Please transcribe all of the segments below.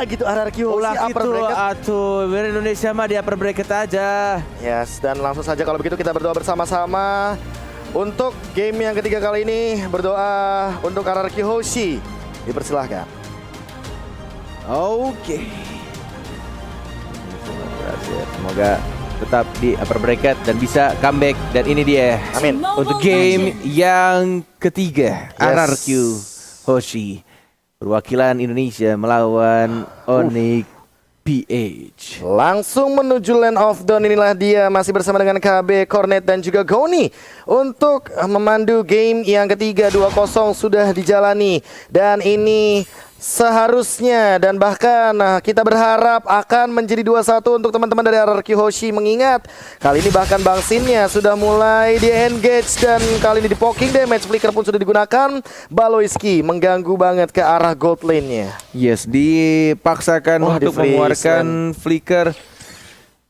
gitu RRQ Ulah upper gitu, bracket. atuh, biar Indonesia mah di upper bracket aja. Yes, dan langsung saja kalau begitu kita berdoa bersama-sama untuk game yang ketiga kali ini. Berdoa untuk RRQ Hoshi. Dipersilahkan. Oke. Semoga tetap di upper bracket dan bisa comeback. Dan ini dia Amin. untuk game yang ketiga, Yes. RRQ Hoshi perwakilan Indonesia melawan Onyx PH. Langsung menuju Land of Dawn, inilah dia masih bersama dengan KB, Cornet dan juga Goni untuk memandu game yang ketiga. 2-0 sudah dijalani dan ini seharusnya dan bahkan kita berharap akan menjadi 2-1 untuk teman-teman dari RRQ Hoshi, mengingat kali ini bahkan Bang Sinnya sudah mulai di engage dan kali ini di poking damage, flicker pun sudah digunakan. Baloyski mengganggu banget ke arah gold lane-nya. Yes, dipaksakan Wah, di untuk freeze mengeluarkan flicker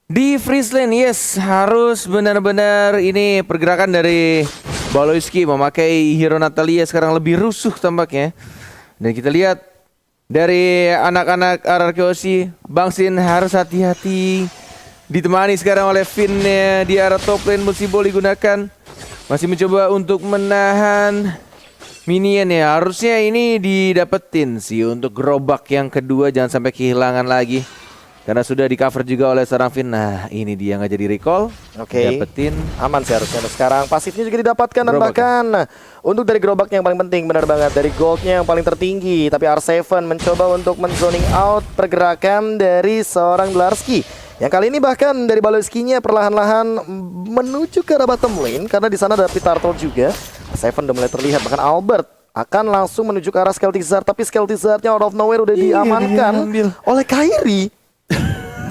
di freeze lane. Yes, harus benar-benar ini pergerakan dari Baloyski memakai hero Natalia sekarang lebih rusuh tampaknya. Dan kita lihat dari anak-anak RRQ Hoshi, Bang Sin harus hati-hati. Ditemani sekarang oleh Finn di arah top lane, Multiball digunakan. Masih mencoba untuk menahan minion ya. Harusnya ini didapetin sih untuk gerobak yang kedua, jangan sampai kehilangan lagi. Karena sudah di cover juga oleh seorang Finn. Nah ini dia nggak jadi recall. Oke. Dapetin. Aman sih harusnya. Sekarang pasifnya juga didapatkan dan Gerobak bahkan untuk dari gerobaknya yang paling penting, benar banget, dari goldnya yang paling tertinggi. Tapi R7 mencoba untuk men-zoning out pergerakan dari seorang Blarski. Yang kali ini bahkan dari Baloyski-nya perlahan-lahan menuju ke arah bottom lane karena di sana ada Pit Turtle juga. R7 udah mulai terlihat, bahkan Albert akan langsung menuju ke arah Skeltizard, tapi Skeltizard-nya out of nowhere udah diamankan oleh Kairi.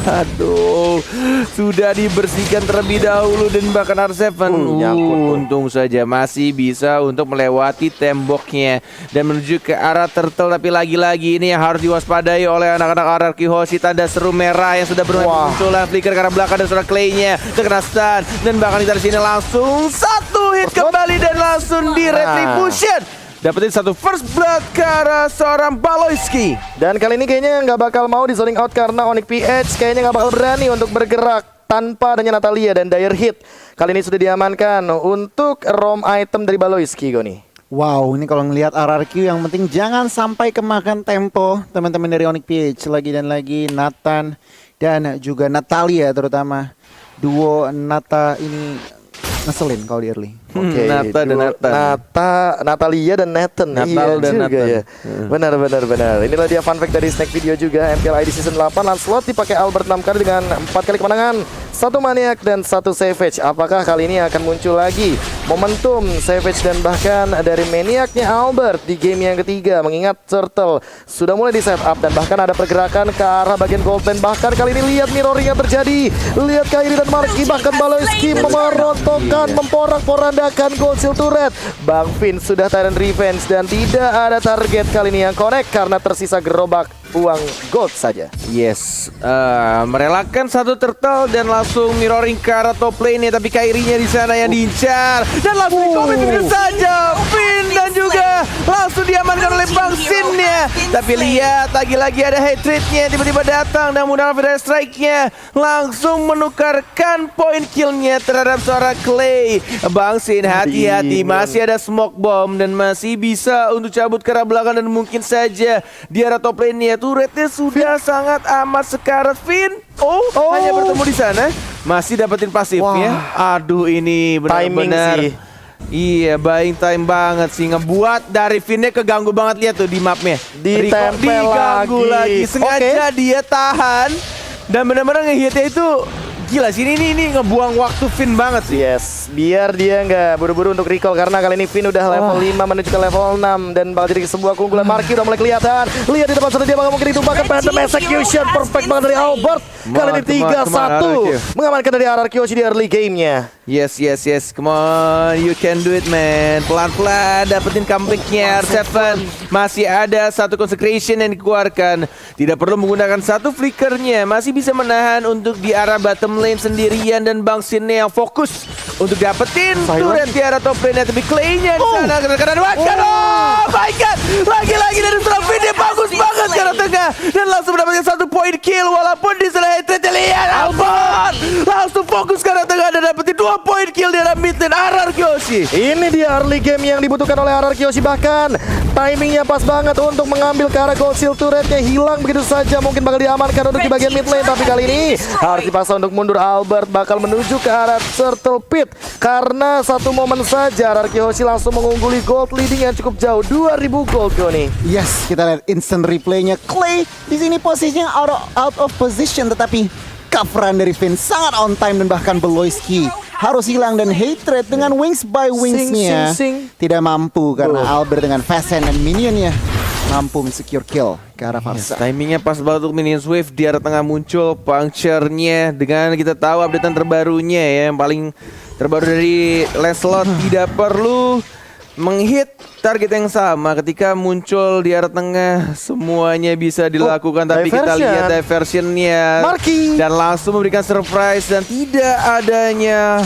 Aduh, sudah dibersihkan terlebih dahulu dan bahkan R7 nyangkut. untung saja masih bisa untuk melewati temboknya dan menuju ke arah turtle. Tapi lagi-lagi ini yang harus diwaspadai oleh anak-anak RRQ Hoshi, tanda seru merah yang sudah bermunculan. Flicker ke arah belakang dan seorang Clay-nya terkena stun dan bahkan di sini langsung satu hit kembali dan langsung di retribution. Dapetin satu first blood ke arah seorang Baloyski. Dan kali ini kayaknya nggak bakal mau di zoning out karena Onyx PH kayaknya nggak bakal berani untuk bergerak tanpa adanya Natalia dan Dire Hit. Kali ini sudah diamankan untuk ROM item dari Baloyski, Goni. Wow, ini kalau ngelihat RRQ yang penting jangan sampai kemakan tempo teman-teman dari Onyx PH. Lagi dan lagi Nathan dan juga Natalia, terutama duo Nata ini ngeselin kalau di early. Oke, Nata dan Nathan. Natalia dan Nathan. Natal iya dan juga Nathan. ya. Benar. Inilah dia fun fact dari Snack Video juga. MPL ID Season 8 Lancelot dipakai Albert 6 kali dengan 4 kali kemenangan, 1 Maniac dan 1 Savage. Apakah kali ini akan muncul lagi momentum Savage dan bahkan dari Maniacnya Albert di game yang ketiga, mengingat Turtle sudah mulai di setup dan bahkan ada pergerakan ke arah bagian gold lane. Bahkan kali ini lihat mirroring yang terjadi. Lihat Kairi dan Marky, bahkan Baloyski memerotokkan, memporak-porandakan gold shield turret. Bang Finn sudah Tyrant Revenge dan tidak ada target kali ini yang connect karena tersisa gerobak uang gold saja. Yes, merelakan satu turtle dan langsung mirroring ke arah top lane, tapi Kairinya di sana yang diincar dan langsung di-comment begitu saja. Finn dan juga langsung diamankan oleh Bang Sin-nya. Tapi lihat lagi-lagi ada hatred-nya tiba-tiba datang dan menggunakan Federal Strike-nya langsung menukarkan poin kill-nya terhadap seorang Clay. Bang Sin hati-hati, masih ada smoke bomb dan masih bisa untuk cabut ke arah belakang dan mungkin saja di arah top lane-nya turretnya sudah sangat amat sekarat. Finn hanya bertemu di sana, masih dapetin pasifnya. Aduh, ini benar-benar Timing sih. Iya, buying time banget sih, ngebuat dari Finn-nya keganggu banget. Lihat tuh di mapnya, Ditempel diganggu lagi. Sengaja dia tahan dan benar-benar ngehitnya itu gila sih, ini ngebuang waktu Finn banget sih. Yes, biar dia nggak buru-buru untuk recall karena kali ini Finn udah level 5 menuju ke level 6 dan bakal jadi sebuah keunggulan. Marky udah mulai kelihatan. Lihat di depan sana dia bakal mungkin ditumbangkan Phantom Execution, perfect banget dari Albert. Kali ini 3-1 mengamankan dari RRQ Hoshi di early game-nya. Yes, come on, you can do it man. Pelan-pelan dapetin comeback-nya. R7 masih ada satu consecration yang dikeluarkan. Tidak perlu menggunakan satu flickernya, masih bisa menahan untuk di arah bottom bottom lane sendirian dan Bang Sinnya yang fokus untuk dapetin turret di arah top lane, tapi Clay-nya di sana karena oh my god, lagi-lagi dari seorang Vini bagus banget ke arah tengah dan langsung mendapatkan 1 poin kill walaupun di sana hatred lihat Albert langsung fokus ke arah tengah dan dapetin 2 poin kill di arah mid lane RRQ Hoshi. Ini dia early game yang dibutuhkan oleh RRQ Hoshi, bahkan timingnya pas banget untuk mengambil ke arah gold shield turretnya, hilang begitu saja, mungkin bakal diamankan untuk di bagian mid lane, tapi kali ini harus dipaksa untuk mundur. Albert bakal menuju ke arah turtle pit karena satu momen saja RRQ Hoshi langsung mengungguli gold leading yang cukup jauh 2000 gold nih. Yes, kita lihat instant replaynya. Clay di sini posisinya out of position, tetapi coveran dari Finn sangat on time dan bahkan Beloyski harus hilang dan hatred dengan wings by wingsnya tidak mampu karena Albert dengan fast hand dan minionnya mampu secure kill ke arah Farsa. Timingnya pas banget untuk minions wave di arah tengah muncul puncture-nya dengan kita tahu updatean terbarunya ya, yang paling terbaru dari Lancelot tidak perlu menghit target yang sama ketika muncul di arah tengah, semuanya bisa dilakukan, tapi kita lihat diversionnya dan langsung memberikan surprise dan tidak adanya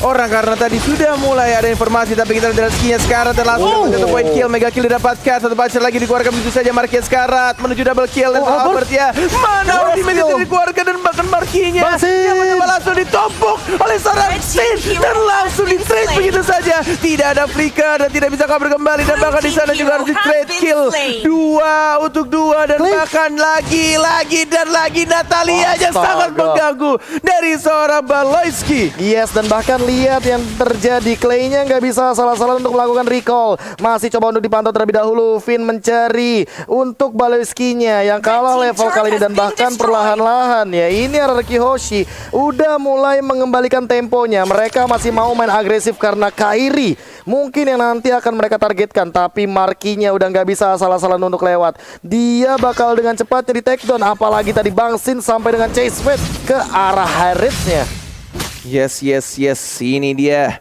orang karena tadi sudah mulai ada informasi, tapi kita lihat skill-nya Scarlet dan langsung satu point kill, mega kill didapatkan, satu puncher lagi dikeluarkan begitu saja. Marquis Scarlet menuju double kill dan Albert ya mana ultimate itu dikeluarkan dan bahkan Marquis-nya yang mencoba langsung ditompok oleh seorang Sin dan langsung di trade begitu saja, tidak ada flicker dan tidak bisa cover kembali dan bahkan di sana juga harus di trade kill 2 untuk 2 dan bahkan lagi dan lagi Natalia yang sangat mengganggu dari seorang Beloyski. Yes, dan bahkan lihat yang terjadi, Clay-nya nggak bisa salah-salah untuk melakukan recall, masih coba untuk dipantau terlebih dahulu. Finn mencari untuk Beloyski-nya yang kalah level kali ini dan bahkan perlahan-lahan ya ini RRQ Hoshi udah mulai mengembalikan temponya. Mereka masih mau main agresif karena Kairi mungkin yang nanti akan mereka targetkan, tapi Marquis-nya udah nggak bisa salah-salah untuk lewat. Dia bakal dengan cepatnya di take down, apalagi tadi Bang Sin sampai dengan chase fade ke arah Harriet-nya. Yes, ini dia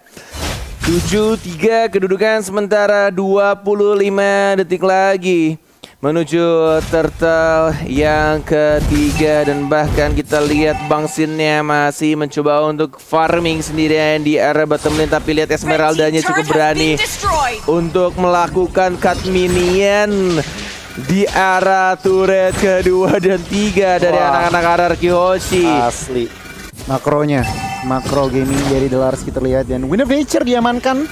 7-3 kedudukan, sementara 25 detik lagi menuju turtle yang ketiga dan bahkan kita lihat Bang Sin-nya masih mencoba untuk farming sendirian di area bottom lane, tapi lihat Esmeralda-nya cukup berani untuk melakukan cut minion di arah turret kedua dan 3 dari anak-anak RRQ Hoshi. Asli makro gaming dari Delars kita lihat, dan Wind of Nature diamankan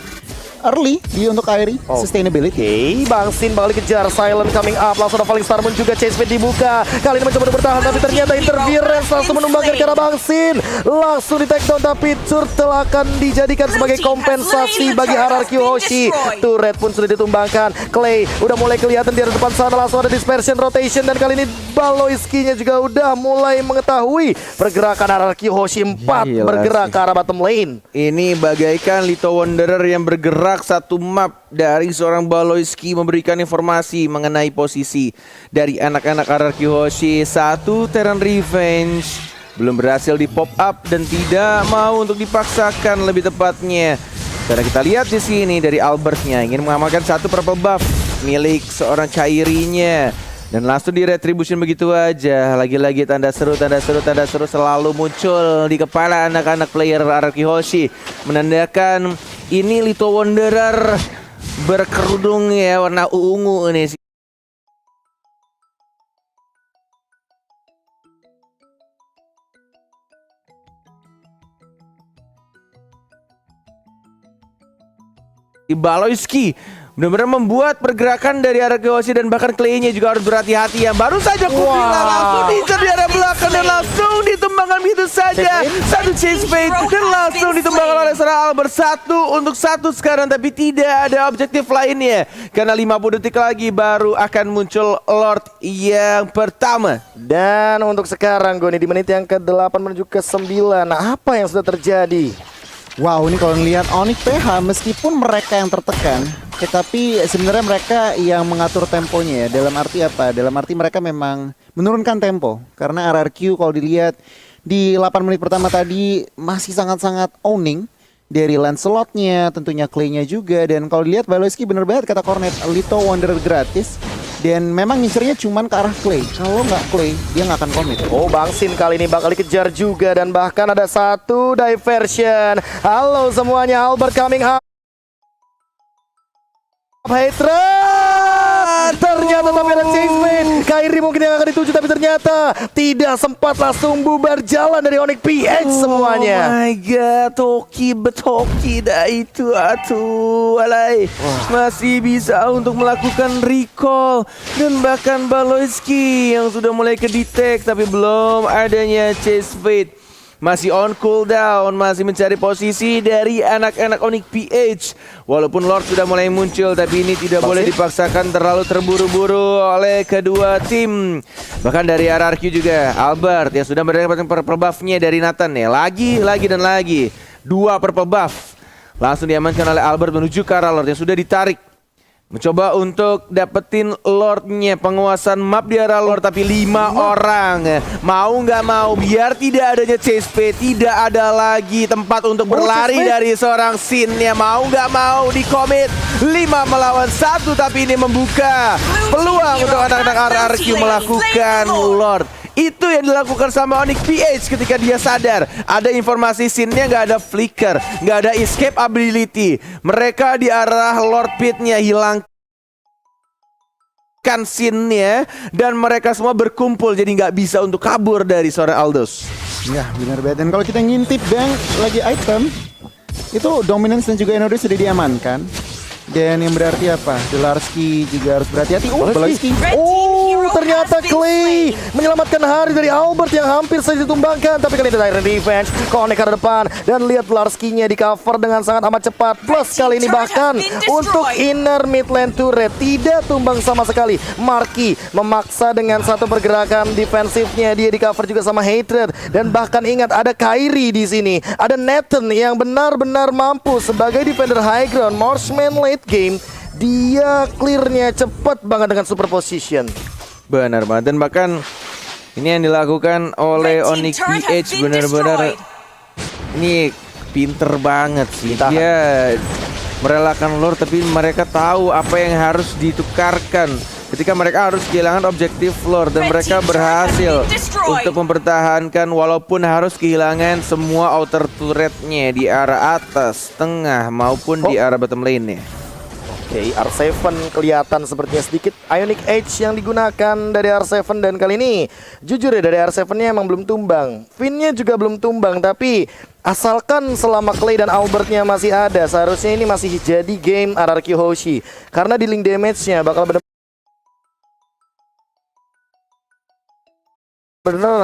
early dia untuk Kairi sustainability. Bang Sin bakal dikejar, silent coming up, langsung ada Falling Star Moon juga, chase fade dibuka. Kali ini mencoba untuk bertahan tapi ternyata interference langsung menumbangkan ke arah Bang Sin. Langsung di take down tapi turtle akan dijadikan sebagai kompensasi bagi RRQ Hoshi. Turret pun sudah ditumbangkan. Clay udah mulai kelihatan di arah depan sana, langsung ada dispersion rotation dan kali ini Beloyski-nya juga udah mulai mengetahui pergerakan RRQ Hoshi 4 bergerak ke arah bottom lane. Ini bagaikan Little Wanderer yang bergerak satu map dari seorang Beloyski memberikan informasi mengenai posisi dari anak-anak RRQ Hoshi. Satu Terran Revenge belum berhasil di pop up dan tidak mau untuk dipaksakan lebih tepatnya. Karena kita lihat di sini dari Albertnya ingin mengamalkan satu purple buff milik seorang Kairi-nya dan langsung di retribution begitu aja. Lagi-lagi tanda seru selalu muncul di kepala anak-anak player RRQ Hoshi, menandakan ini Little Wanderer berkerudung ya warna ungu nih. Beloyski benar-benar membuat pergerakan dari RRQ Hoshi dan bahkan Clay-nya juga harus berhati-hati yang baru saja kuping langsung diincar di arah belakang dan langsung ditumbangkan begitu saja. Satu chase fade dan langsung ditumbangkan oleh seorang Albert. 1 untuk 1 sekarang, tapi tidak ada objektif lainnya karena 50 detik lagi baru akan muncul Lord yang pertama. Dan untuk sekarang Goni di menit yang ke-8 menuju ke-9, nah apa yang sudah terjadi? Wow, ini kalau ngelihat Onyx PH meskipun mereka yang tertekan, tetapi sebenarnya mereka yang mengatur temponya ya. Dalam arti apa? Dalam arti mereka memang menurunkan tempo. Karena RRQ kalau dilihat di 8 menit pertama tadi masih sangat-sangat owning dari Lancelot-nya, tentunya Clay-nya juga. Dan kalau dilihat Beloyski bener banget kata Cornet, Little Wanderer gratis Dan memang ngincernya cuman ke arah Clay. Kalau nggak Clay, dia nggak akan komit. Oh, Bang Sin kali ini bakal dikejar juga dan bahkan ada satu diversion. Halo semuanya, Albert coming up. Hatred! Ternyata tapi ada chase fade. Kairi mungkin yang akan dituju tapi ternyata tidak sempat, langsung bubar jalan dari Onyx PH semuanya. Oh my god, Toki betoki dah itu atuh. Walai. Masih bisa untuk melakukan recall dan bahkan Baloyski yang sudah mulai kedetek tapi belum adanya chase fade. Masih on cooldown, masih mencari posisi dari anak-anak Onyx PH. Walaupun Lord sudah mulai muncul, tapi ini tidak boleh dipaksakan terlalu terburu-buru oleh kedua tim. Bahkan dari RRQ juga, Albert yang sudah mendapatkan purple buff-nya dari Nathan ya. Lagi dan lagi. 2 purple buff. Langsung diamankan oleh Albert menuju ke arah Lord yang sudah ditarik. Mencoba untuk dapetin Lordnya, penguasaan map di arah Lord, tapi 5 orang. Mau nggak mau, biar tidak adanya chase fade, tidak ada lagi tempat untuk berlari dari seorang Sin ya. Mau nggak mau di commit 5 melawan 1, tapi ini membuka peluang untuk anak-anak RRQ melakukan Lord. Itu yang dilakukan sama Onyx PH ketika dia sadar ada informasi Sin-nya, nggak ada flicker, nggak ada escape ability. Mereka di arah Lord Pit-nya hilangkan Sin-nya dan mereka semua berkumpul, jadi nggak bisa untuk kabur dari seorang Aldous. Ya benar banget. Dan kalau kita ngintip Bang lagi item itu Dominance dan juga Enodo sudah diamankan. Dan yang berarti apa? Delarski juga harus berhati-hati. Baloyski. Oh, ternyata Clay menyelamatkan hari dari Albert yang hampir saja ditumbangkan. Tapi kali ini Tyrant Revenge connect ke depan. Dan lihat Delarski-nya di cover dengan sangat amat cepat. Plus kali ini bahkan untuk inner mid lane turret tidak tumbang sama sekali. Marky memaksa dengan satu pergerakan defensifnya. Dia di cover juga sama Hatred. Dan bahkan ingat ada Kairi di sini. Ada Nathan yang benar-benar mampu sebagai defender high ground. Marksman late game, dia clearnya cepat banget dengan super position. Benar banget, dan bahkan ini yang dilakukan oleh Onyx PH benar-benar ini pinter banget sih. Dia merelakan Lord tapi mereka tahu apa yang harus ditukarkan ketika mereka harus kehilangan objektif Lord, dan mereka berhasil untuk mempertahankan walaupun harus kehilangan semua outer turretnya di arah atas, tengah maupun di arah bottom lane-nya. Oke, R7 kelihatan sepertinya sedikit Ionic Edge yang digunakan dari R7, dan kali ini jujur ya dari R7-nya emang belum tumbang. Finn-nya juga belum tumbang, tapi asalkan selama Clay dan Albert-nya masih ada, seharusnya ini masih jadi game RRQ Hoshi. Karena di link damage-nya bakal benar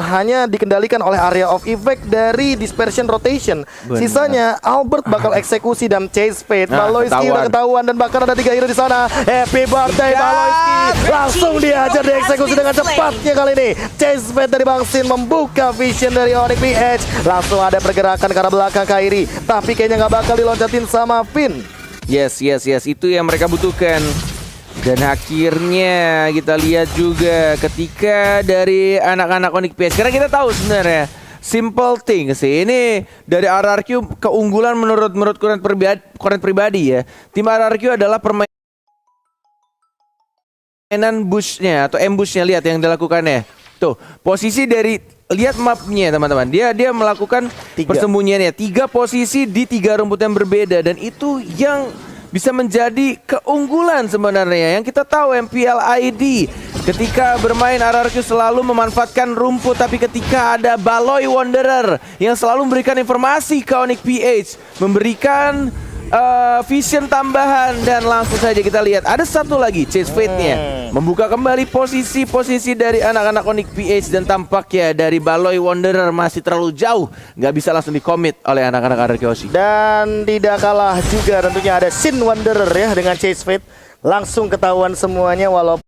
hanya dikendalikan oleh area of effect dari dispersion rotation. Sisanya Albert bakal eksekusi dan chase fade. Baloyski udah ketahuan dan bahkan ada 3 hero di sana. Happy birthday Baloyski. Langsung dihajar, dieksekusi dengan cepatnya kali ini. Chase fade dari Bang Sin membuka vision dari Onyx PH. Langsung ada pergerakan ke arah belakang Kairi, tapi kayaknya nggak bakal diloncatin sama Finn. Yes, itu yang mereka butuhkan. Dan akhirnya kita lihat juga ketika dari anak-anak Onyx PH. Karena kita tahu sebenarnya simple thing sih. Ini dari RRQ keunggulan menurut Kurent pribadi ya. Tim RRQ adalah permainan bush-nya atau ambush-nya. Lihat yang dilakukannya. Tuh, posisi dari lihat mapnya teman-teman. Dia melakukan persembunyiannya 3 posisi di 3 rumput yang berbeda, dan itu yang bisa menjadi keunggulan sebenarnya. Yang kita tahu MPL ID ketika bermain RRQ selalu memanfaatkan rumput, tapi ketika ada Baloy Wanderer yang selalu memberikan informasi ke Onyx PH, memberikan vision tambahan, dan langsung saja kita lihat ada satu lagi chase fade-nya membuka kembali posisi-posisi dari anak-anak Onyx PH, dan tampaknya dari Baloy Wanderer masih terlalu jauh, nggak bisa langsung di-commit oleh anak-anak RRQ Hoshi. Dan tidak kalah juga tentunya ada Sin Wanderer ya dengan chase fade. Langsung ketahuan semuanya walaupun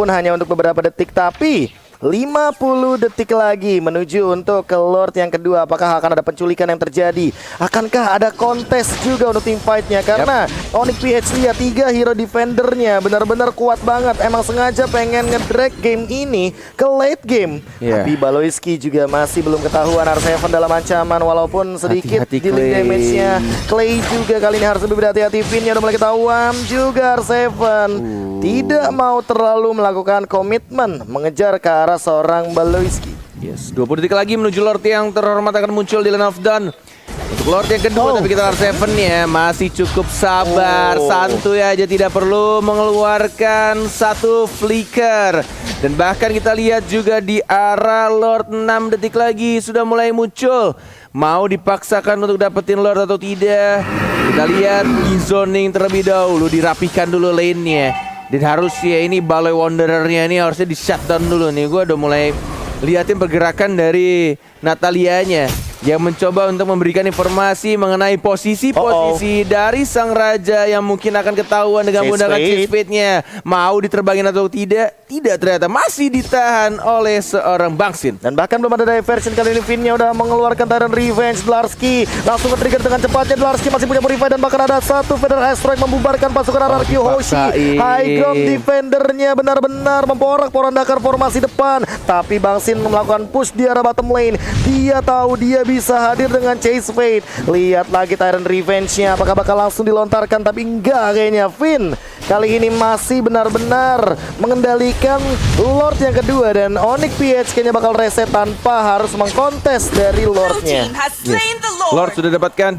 hanya untuk beberapa detik, tapi 50 detik lagi menuju untuk ke Lord yang kedua. Apakah akan ada penculikan yang terjadi? Akankah ada kontes juga untuk tim fight-nya? Karena Onyx PH lihat 3 hero defendernya benar-benar kuat banget. Emang sengaja pengen ngedrag game ini ke late game. Tapi Baloyski juga masih belum ketahuan. R7 dalam ancaman walaupun sedikit Hati-hati, dealing Clay. damage-nya. Clay juga kali ini harus lebih berhati-hati. Finnya udah mulai ketahuan juga. R7 tidak mau terlalu melakukan komitmen mengejar ke arah seorang Baloyski. Yes, 20 detik lagi menuju Lord yang terhormat akan muncul di Lane of Dawn. Untuk Lord yang kedua, tapi kita R7 ya masih cukup sabar, santuy aja, tidak perlu mengeluarkan satu flicker. Dan bahkan kita lihat juga di arah Lord 6 detik lagi sudah mulai muncul. Mau dipaksakan untuk dapetin Lord atau tidak? Kita lihat di zoning terlebih dahulu, dirapihkan dulu lane-nya. Dan harus ya ini Baloi Wanderer-nya ini harusnya di shutdown dulu nih. Gue udah mulai liatin pergerakan dari Natalianya yang mencoba untuk memberikan informasi mengenai posisi-posisi dari sang raja yang mungkin akan ketahuan dengan menggunakan chase fade-nya. Mau diterbangin atau tidak? Tidak, ternyata masih ditahan oleh seorang Bangsin. Dan bahkan belum ada diversion kali ini. Finnya udah mengeluarkan Tyrant Revenge. Dlarsky langsung ke-trigger dengan cepatnya. Dlarsky masih punya Purify dan bahkan ada satu Feather Asteroid membubarkan pasukan RRQ Hoshi. High ground defendernya benar-benar memporak-porandakan formasi depan. Tapi Bangsin melakukan push di arah bottom lane. Dia tahu dia bisa hadir dengan Chase Fade. Lihat lagi Tyrant Revenge-nya. Apakah bakal langsung dilontarkan? Tapi enggak kayaknya. Finn kali ini masih benar-benar mengendalikan Lord yang kedua. Dan Onyx PH kayaknya bakal reset tanpa harus mengkontes dari Lordnya. Lord sudah dapatkan.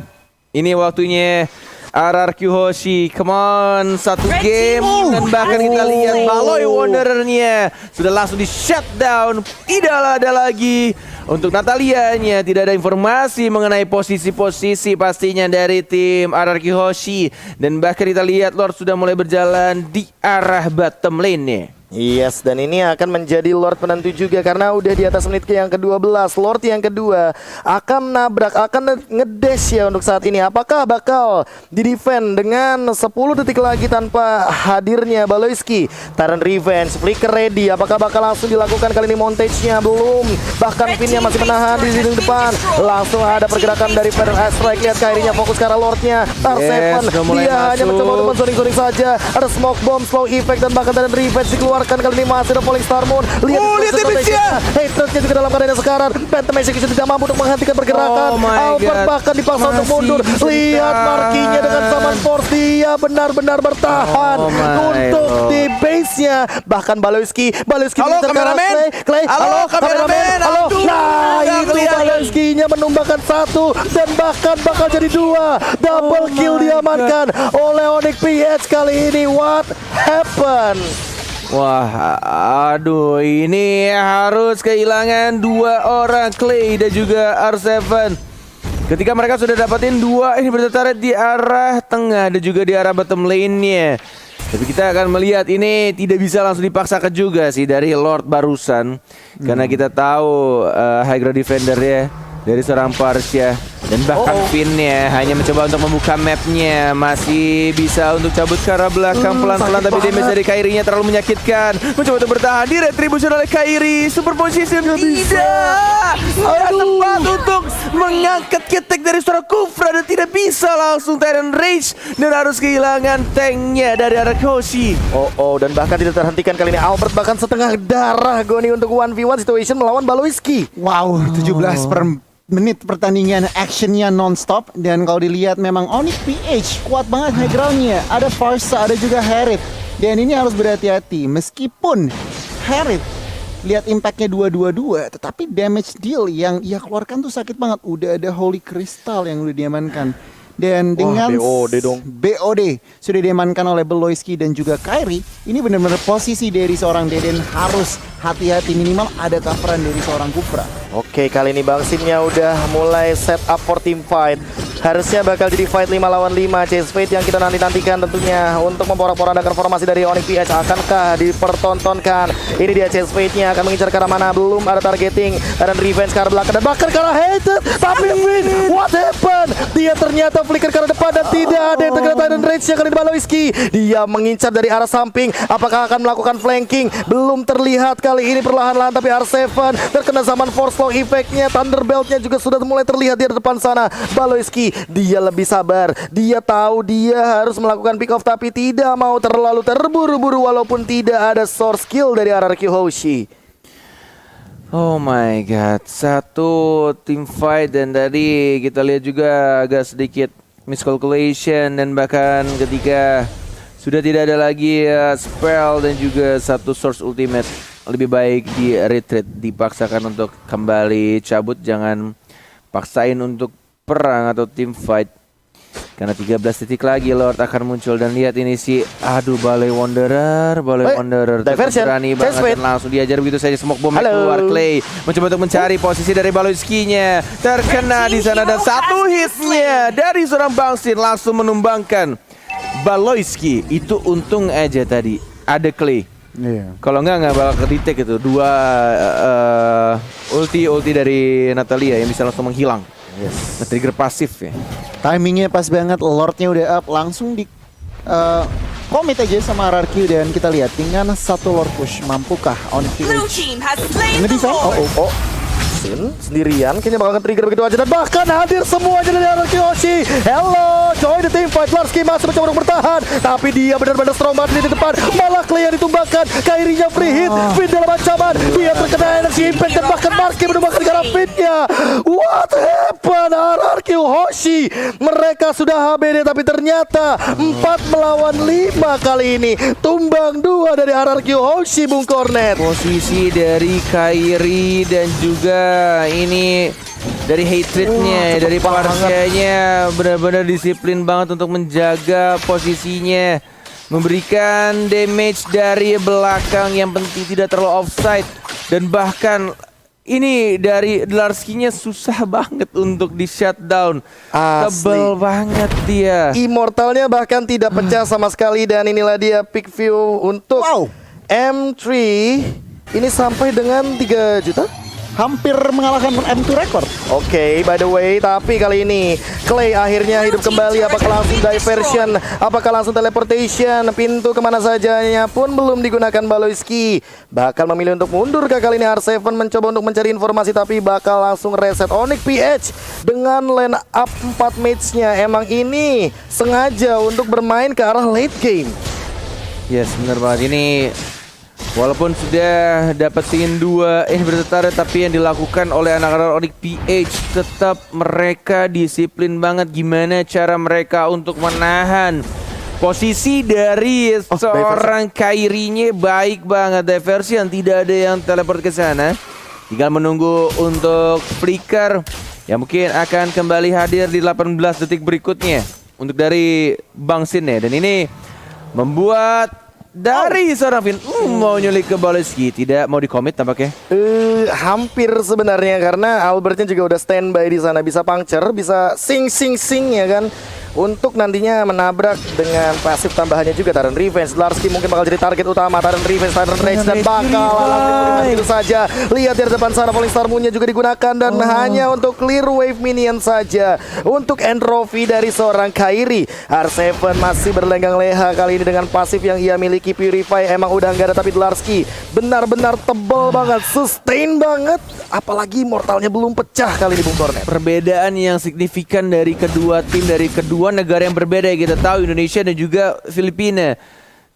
Ini waktunya RRQ Hoshi. Come on, satu game. Dan bahkan kita lihat Baloi Wanderer-nya sudah langsung di shutdown. Tidak ada lagi. Untuk Natalianya tidak ada informasi mengenai posisi-posisi pastinya dari tim RRQ Hoshi. Dan bahkan kita lihat Lord sudah mulai berjalan di arah bottom lane-nya. Yes, dan ini akan menjadi Lord penentu juga karena udah di atas menit ke yang ke-12. Lord yang kedua akan nabrak, akan ngedash ya untuk saat ini. Apakah bakal di-defend dengan 10 detik lagi tanpa hadirnya Baloyski? Tyrant Revenge, flicker ready. Apakah bakal langsung dilakukan kali ini montage-nya? Belum. Bahkan Finnya masih menahan di dinding depan. Langsung ada pergerakan dari Feather Asteroid. Lihat Kairinya fokus ke arah Lordnya. R7 dia hanya mencoba untuk men-zoning saja. Ada smoke bomb, slow effect dan bahkan Tyrant Revenge dikeluarkan. Kali ini masih ada Falling Star Moon. Lihat Hatred-nya juga dalam keadaan sekarang. Phantom Execution tidak mampu untuk menghentikan pergerakan. Albert bahkan dipaksa untuk mundur. Lihat Markinya dengan Summon Force. Dia benar-benar bertahan untuk di base-nya. Bahkan Baloyski Halo kameramen. Halo kameramen. Halo. Nah itu Baloyski-nya menumbangkan satu dan bahkan bakal jadi 2. Double kill diamankan oleh Onyx PH kali ini. What happened? Wah, aduh, ini harus kehilangan 2 orang, Clay dan juga R7. Ketika mereka sudah dapatin 2, ini bertarik di arah tengah dan juga di arah bottom lane-nya. Tapi kita akan melihat ini tidak bisa langsung dipaksakan juga sih dari Lord barusan. Karena kita tahu high ground defender ya dari seorang Parsia. Dan bahkan Finn-nya hanya mencoba untuk membuka map-nya. Masih bisa untuk cabut ke arah belakang pelan-pelan. Tapi damage dari Kairinya terlalu menyakitkan. Mencoba untuk bertahan di retribution oleh Kairi. Super position tidak. Tidak tepat untuk mengangkat ketek dari seorang Kufra. Dan tidak bisa langsung Tyrant Rage. Dan harus kehilangan tanknya dari arah Hoshi. Dan bahkan tidak terhentikan kali ini. Albert bahkan setengah darah Goni untuk 1v1 situation melawan Baloyski. Wow, 17 per menit pertandingan, actionnya non-stop. Dan kalau dilihat memang Onyx PH kuat banget high groundnya. Ada Farsa, ada juga Harith. Dan ini harus berhati-hati. Meskipun Harith lihat impactnya 222, tetapi damage deal yang ia keluarkan tuh sakit banget. Udah ada Holy Crystal yang udah diamankan. Dan dengan BOD sudah diamankan oleh Baloyski dan juga Kairi. Ini benar-benar posisi dari seorang Deden harus hati-hati, minimal ada coveran dari seorang Kufra. Oke, kali ini Bangsinnya udah mulai set up for team fight. Harusnya bakal jadi fight 5 lawan 5 Chase Fate yang kita nantikan tentunya untuk memporak-porandakan formasi dari Onyx PH. Akankah dipertontonkan? Ini dia Chase Fate-nya akan mengincar ke arah mana? Belum ada targeting dan revenge ke arah belakang dan bahkan ke arah hated. Tapi Finn, what happened? Dia ternyata flicker ke arah depan dan tidak ada yang terkena Titan Rage-nya kali ini Baloyski. Dia mengincar dari arah samping. Apakah akan melakukan flanking? Belum terlihat kali ini perlahan-lahan, tapi R7 terkena zaman force lock effect-nya. Thunderbelt-nya juga sudah mulai terlihat di depan sana. Baloyski, dia lebih sabar. Dia tahu dia harus melakukan pick off tapi tidak mau terlalu terburu-buru walaupun tidak ada source skill dari RRQ Hoshi. Oh my god, satu team fight dan tadi kita lihat juga agak sedikit miscalculation dan bahkan ketika sudah tidak ada lagi spell dan juga satu source ultimate, lebih baik di retreat, dipaksakan untuk kembali cabut, jangan paksain untuk perang atau team fight. Karena 13 titik lagi Lord akan muncul dan lihat ini si Balai Wanderer tetap diversion. berani banget dan langsung diajar begitu saja smoke bomb keluar. Clay mencoba untuk mencari posisi dari Baloyski-nya, terkena di sana dan satu hitnya dari seorang Bangsin langsung menumbangkan Baloyski. Itu untung aja tadi ada Clay. Kalau nggak bakal ke-detect itu dua ulti dari Natalia yang bisa langsung menghilang. Nge-trigger pasif ya. Timingnya pas banget, Lordnya udah up, langsung di commit aja sama RRQ dan kita lihat dengan satu Lord push, mampukah Onyx PH nge-defend? Sin sendirian kayaknya bakal trigger begitu aja dan bahkan hadir semuanya dari RRQ Hoshi. Hello, join the team fight. Larski masih mencoba untuk bertahan tapi dia benar-benar strong banget di depan. Malah Clay yang ditumbangkan, Kairinya free hit, Finn dalam ancaman, dia terkena energy impact dan bahkan Marky menumbangkan ke arah Finn-nya. What happened RRQ Hoshi? Mereka sudah HBD tapi ternyata 4 melawan 5 kali ini. Tumbang 2 dari RRQ Hoshi, Bung Cornet. Posisi dari Kairi dan juga ini dari hatred-nya, dari Parsia-nya benar-benar disiplin banget untuk menjaga posisinya, memberikan damage dari belakang yang penting tidak terlalu offside dan bahkan ini dari Larski-nya susah banget untuk di shutdown. Tebel banget dia. Immortalnya bahkan tidak pecah sama sekali dan inilah dia pick view untuk M3 ini sampai dengan 3 juta. Hampir mengalahkan M2 record. Oke, by the way, tapi kali ini Clay akhirnya hidup kembali. Apakah langsung diversion? Apakah langsung teleportation? Pintu kemana sajanya pun belum digunakan Baloyski. Bakal memilih untuk mundur kali ini. R7 mencoba untuk mencari informasi tapi bakal langsung reset Onyx PH dengan line up 4 match-nya. Emang ini sengaja untuk bermain ke arah late game. Yes, benar banget ini. Walaupun sudah dapetin 2 bertetara tapi yang dilakukan oleh anak-anak Onyx PH tetap mereka disiplin banget gimana cara mereka untuk menahan posisi dari seorang Kairinya. Baik banget diversion, tidak ada yang teleport ke sana. Tinggal menunggu untuk flicker yang mungkin akan kembali hadir di 18 detik berikutnya untuk dari Bangsin ya. Dan ini membuat dari seorang Finn mau nyulik ke Baloyski, tidak mau di-commit tampaknya. Hampir sebenarnya karena Albertnya juga udah standby di sana, bisa puncture, bisa sing ya kan. Untuk nantinya menabrak dengan pasif tambahannya juga Tyrant Revenge. Larski mungkin bakal jadi target utama Tyrant Revenge, Tyrant Rage dan bakal itu saja. Lihat di depan sana Falling Star Moon-nya juga digunakan dan hanya untuk clear wave minion saja. Untuk entropy dari seorang Kairi. R7 masih berlenggang leha kali ini dengan pasif yang ia miliki. Purify emang udah nggak ada tapi Larski benar-benar tebal banget, sustain banget. Apalagi mortalnya belum pecah kali ini Bung Cornet. Perbedaan yang signifikan dari kedua tim, dari kedua negara yang berbeda. Kita tahu Indonesia dan juga Filipina.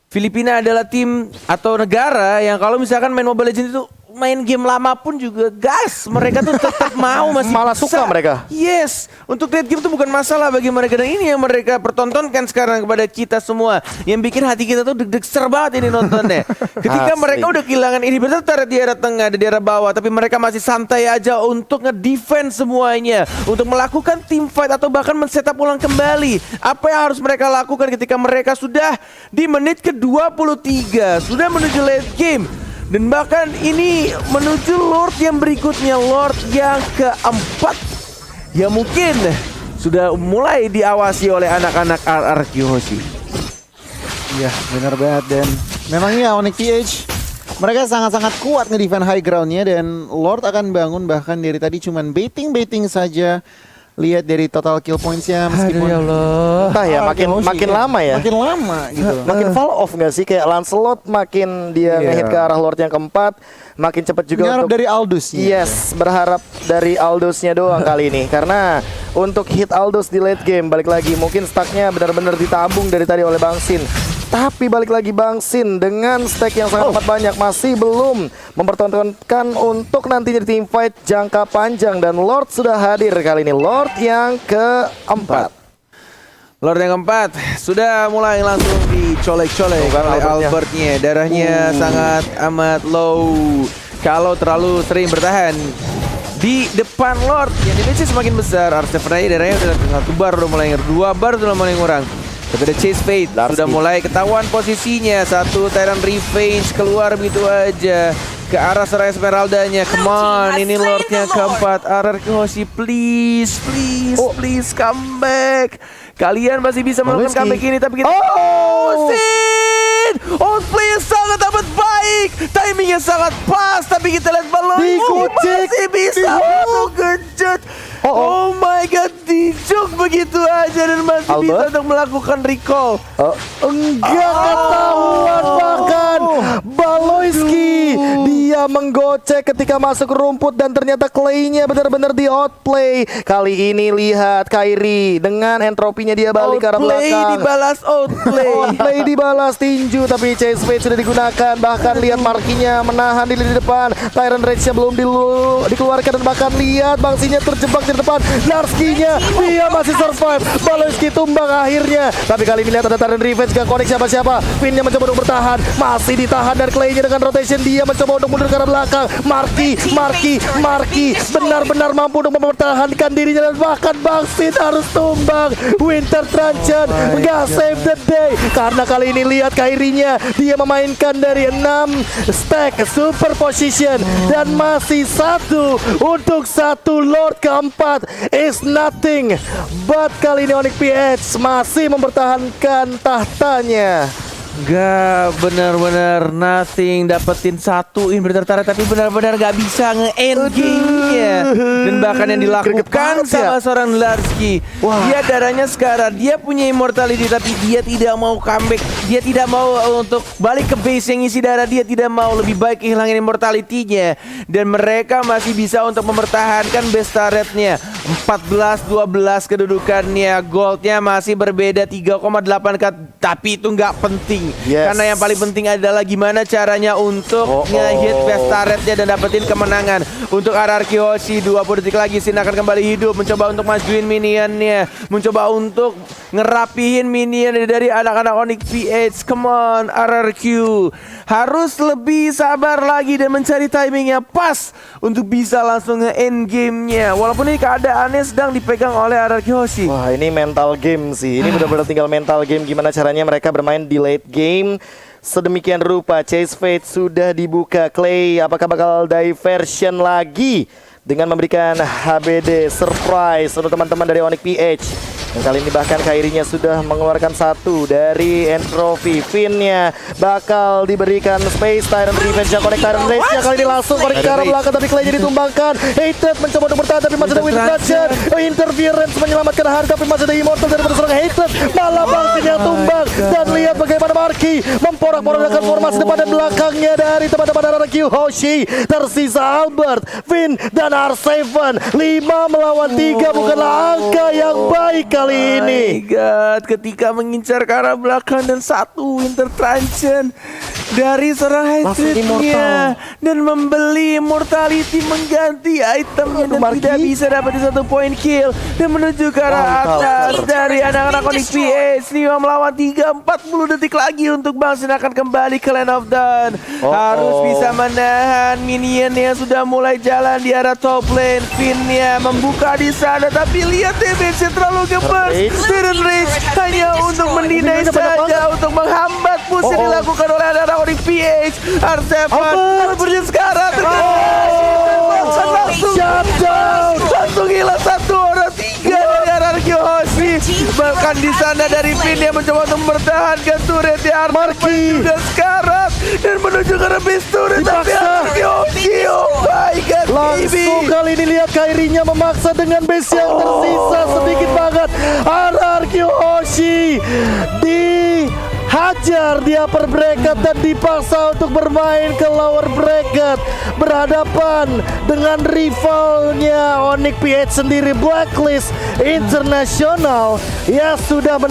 Filipina adalah tim atau negara yang kalau misalkan main Mobile Legends itu main game lama pun juga gas, mereka tuh tetap mau masih malah suka mereka. Yes, untuk trade game itu bukan masalah bagi mereka dan ini yang mereka pertontonkan sekarang kepada kita semua. Yang bikin hati kita tuh deg-deg banget ini nontonnya. Ketika mereka udah kehilangan ini berarti di arah tengah, di arah bawah, tapi mereka masih santai aja untuk nge-defense semuanya, untuk melakukan team fight atau bahkan men-setup ulang kembali. Apa yang harus mereka lakukan ketika mereka sudah di menit ke-23, sudah menuju late game. Dan bahkan ini menuju Lord yang berikutnya, Lord yang keempat. Ya mungkin sudah mulai diawasi oleh anak-anak RRQ Hoshi. Iya, benar banget. Dan memang ya Onyx PH mereka sangat-sangat kuat nge-defend high groundnya, dan Lord akan bangun bahkan dari tadi cuman baiting saja. Lihat dari total kill points-nya meskipun Aduh ya Allah. Entah ya, makin lama ya. Makin lama gitu. Makin fall off nggak sih, kayak Lancelot makin dia Iya. ngehit ke arah Lord yang keempat, makin cepat juga Ngarep untuk dari Aldous. Yes, berharap dari Aldous-nya doang kali ini. Karena untuk hit Aldous di late game, balik lagi mungkin stacknya benar-benar ditabung dari tadi oleh Bang Sin. Tapi balik lagi Bang Sin dengan stack yang sangat amat banyak masih belum mempertontonkan untuk nantinya di team fight jangka panjang, dan Lord sudah hadir kali ini, Lord yang keempat. Lord yang keempat sudah mulai langsung dicolek-colek oleh Albertnya. Darahnya sangat amat low. Kalau terlalu sering bertahan di depan Lord, yang damage semakin besar. Arseven aja darahnya udah 1 bar udah mulai 2 bar udah mulai ngurang. Tapi ada Chase Fate sudah mulai ketahuan posisinya. Satu Tyrant Revenge keluar begitu aja ke arah Serai Esmeralda-nya. Come on, ini Lord-nya keempat. RRQ Hoshi, please come back. Kalian masih bisa melakukan comeback ini, tapi kita Sin! Outplay yang sangat amat baik, timingnya sangat pas, tapi kita lihat balon Dikucek, masih bisa genjot. Oh my god, dijuk begitu aja dan masih bisa untuk melakukan recall. Enggak ketahuan bahkan Baloyski dia menggocek ketika masuk ke rumput, dan ternyata Clay-nya benar-benar di outplay. Kali ini lihat Kairi dengan entropinya dia balik ke arah Outplay belakang. dibalas outplay. Outplay dibalas tinju, tapi Chase Fate sudah digunakan. Bahkan lihat markinya menahan di lini depan. Tyrant Rage-nya belum dikeluarkan, dan bahkan lihat Bangsinya terjebak di depan. Narski-nya dia masih survive. Baloyski tumbang akhirnya. Tapi kali ini lihat ada Tyrant Revenge, gak connect siapa-siapa. Finn-nya mencoba untuk bertahan, masih ditahan, dan Clay-nya dengan rotation dia mencoba untuk mundur ke arah belakang. Marki benar-benar mampu untuk mempertahankan dirinya, dan bahkan Bangsin harus tumbang. Winter Truncheon gak save the day, karena kali ini lihat Kairinya dia memainkan dari 6 stack super position, dan masih 1 untuk 1 Lord keempat is nothing. But kali ini Onyx PH masih mempertahankan tahtanya. Gak, benar-benar nothing, dapetin 1 inverter turret tapi benar-benar gak bisa nge-end game-nya. Dan bahkan yang dilakukan sama seorang Larski, dia darahnya sekarang, dia punya immortality tapi dia tidak mau comeback, dia tidak mau untuk balik ke base yang isi darah, dia tidak mau, lebih baik hilangin immortality-nya. Dan mereka masih bisa untuk mempertahankan base turret-nya. 14-12 kedudukannya, goldnya masih berbeda 3,8k, tapi itu nggak penting. Karena yang paling penting adalah gimana caranya untuk nge-hit base turretnya dan dapetin kemenangan. Untuk RRQ Hoshi 20 detik lagi, Sin akan kembali hidup, mencoba untuk majuin minionnya, mencoba untuk ngerapihin minion dari anak-anak Onyx PH. Come on RRQ, harus lebih sabar lagi dan mencari timingnya pas untuk bisa langsung nge-end gamenya. Walaupun ini keadaannya sedang dipegang oleh RRQ Hoshi. Wah, ini mental game sih. Ini benar-benar tinggal mental game, gimana caranya mereka bermain di late game. Sedemikian rupa Chase Fate sudah dibuka. Clay apakah bakal diversion lagi dengan memberikan HBD surprise untuk teman-teman dari Onyx PH. Dan kali ini bahkan Kairinya sudah mengeluarkan 1 dari entropy. Finn-nya bakal diberikan space. Tyrant Revenge yang connect Tyrant Rage-nya kali ini langsung connect ke arah belakang, tapi Clay-nya ditumbangkan. Hated mencoba untuk bertahan tapi masih ada Winter Truncheon. Interference menyelamatkan harga, tapi masih ada Immortal daripada seorang Hated. Malah Bangsin yang tumbang. Dan lihat bagaimana Marky memporak-porandakan formasi depan dan belakangnya dari teman-teman RRQ Hoshi. Tersisa Albert, Finn, dan R7. 5 melawan 3 bukanlah angka yang baik kali ini. My God, ketika mengincar ke arah belakang dan 1 Winter Truncheon dari seorang hatrednya dan membeli immortality mengganti itemnya dan tidak bisa dapat 1 point kill dan menuju ke arah atas dari anak-anak Onyx PH. 5 melawan 3, 40 detik lagi untuk Bangsin akan kembali ke Land of Dawn. Harus bisa menahan minion yang sudah mulai jalan di arah top lane. Finn-nya membuka di sana, tapi lihat damage-nya terlalu gemes. Tyrant Rage hanya untuk mendinai saja, untuk menghambat push yang dilakukan oleh anak-anak Onyx PH. R7 Albertnya sekarang langsung shutdown, langsung hilang 1 orang 3 dari RRQ serangan di sana dari Finn yang mencoba untuk mempertahankan turret ya. Marky juga sekarat dan menuju ke rebis turret tapi dipaksa. oh my god, Langsung baby. kali ini lihat Kairinya memaksa dengan base yang tersisa sedikit banget. RRQ Hoshi dihajar di upper bracket dan dipaksa untuk bermain ke lower bracket, berhadapan dengan rivalnya Onyx PH sendiri, Blacklist International, yang sudah